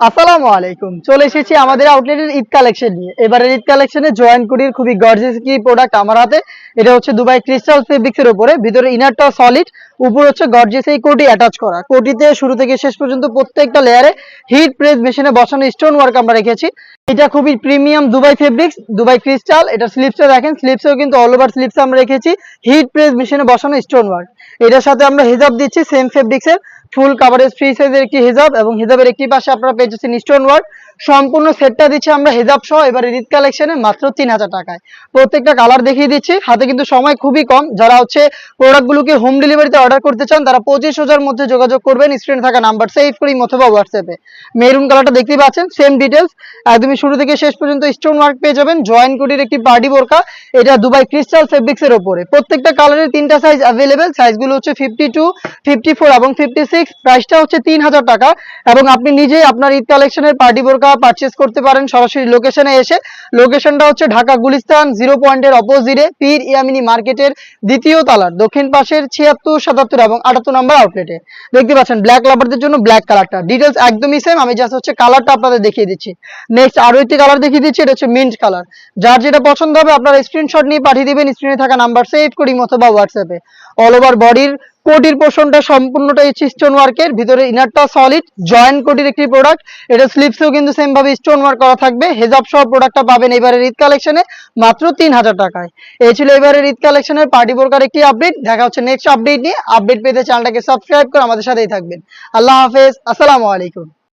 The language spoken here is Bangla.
আসসালামু আলাইকুম। চলে এসেছি আমাদের আউটলেটের ঈদ কালেকশন নিয়ে। এবারের ঈদ কালেকশনে জয়েন কোটির খুবই গর্জিয়াস কি প্রোডাক্ট আমার হাতে। এটা হচ্ছে দুবাই ক্রিস্টাল ফেব্রিক্স এর উপরে, ভিতরে ইনারটা সলিড, উপর হচ্ছে গর্জিয়াস এই কোটি অ্যাটাচ করা। কোটিতে শুরু থেকে শেষ পর্যন্ত প্রত্যেকটা লেয়ারে হিট প্রেস মেশিনে বসানো স্টোন ওয়ার্ক আমরা রেখেছি। এটা খুবই premium Dubai fabrics, Dubai crystal. এটা স্লিপসে দেখেন, স্লিপসেও কিন্তু অল ওভার স্লিপস আমরা রেখেছি হিট প্রেস মেশিনে বসানো স্টোন ওয়ার্ক। এটার সাথে আমরা হিজাব দিচ্ছি সেম ফেব্রিক্সের, ফুল কাভারেজ ফ্রি সাইজের একটি হিজাব, এবং হিজাবের একটি পাশে আপনারা পেয়ে যাচ্ছেন স্টোন ওয়ার্ক। সম্পূর্ণ সেটটা দিচ্ছি আমরা হিজাব সহ এবারে ঈদ কালেকশনে মাত্র 3000 টাকায়। প্রত্যেকটা কালার দেখিয়ে দিচ্ছি, হাতে কিন্তু সময় খুবই কম। যারা হচ্ছে প্রোডাক্টগুলোকে হোম ডেলিভারিতে অর্ডার করতে চান তারা 25,000 মধ্যে যোগাযোগ করবেন স্ক্রিনে থাকা নাম্বার সেভ করি অথবা হোয়াটসঅ্যাপে। মেরুন কালারটা দেখতেই পাচ্ছেন, সেম ডিটেলস একদমই শুরু থেকে শেষ পর্যন্ত স্টোন ওয়ার্ক পেয়ে যাবেন। জয়েন কোটির একটি পার্টি বোরকা, এটা দুবাই ক্রিস্টাল ফেব্রিক্স এর উপরে। প্রত্যেকটা কালারের তিনটা সাইজ অ্যাভেলেবেল, সাইজগুলো হচ্ছে 52, 54 এবং 56। প্রাইসটা হচ্ছে 3000 টাকা। এবং আপনি নিজেই আপনার ঈদ কালেকশনের পার্টি বোরকা পারচেজ করতে পারেন সরাসরি লোকেশনে এসে। লোকেশনটা হচ্ছে ঢাকা গুলিস্তান 0 পয়েন্টের অপোজিটে, পীর ইয়ামিনী মার্কেটের দ্বিতীয় তালার দক্ষিণ পাশের 76, 77 এবং 78 নম্বর আউটলেটে। দেখতে পাচ্ছেন ব্ল্যাক লাভারদের জন্য ব্ল্যাক কালারটা ডিটেলস একদমই সেম, আমি জাস্ট হচ্ছে কালারটা আপনাদের দেখিয়ে দিচ্ছি। নেক্সট আরো একটি কালার দেখিয়ে দিচ্ছি, এটা হচ্ছে মিন্ট কালার। যার যেটা পছন্দ হবে আপনারা স্ক্রিনশট নিয়ে পাঠিয়ে দিবেন স্ক্রিনে থাকা নাম্বার সেভ করি অথবা হোয়াটসঅ্যাপে। অল ওভার বডির কোটির পোর্শনটা সম্পূর্ণটাই স্টোন ওয়ার্কের, ভিতরে ইনারটা সলিড জয়েন্ট কোটির একটি প্রোডাক্ট। এটা স্লিপসেও কিন্তু সেম ভাবে স্টোন ওয়ার্ক করা থাকবে। হেজাব সহ প্রোডাক্টটা পাবেন এবারের ঈদ কালেকশনে মাত্র 3000 টাকায়। এই ছিল এবারের ঈদ কালেকশনের পার্টি বোরকার একটি আপডেট। দেখা হচ্ছে নেক্সট আপডেট নিয়ে। আপডেট পেতে চ্যানেলটাকে সাবস্ক্রাইব করে আমাদের সাথেই থাকবেন। আল্লাহ হাফেজ, আসসালামু আলাইকুম।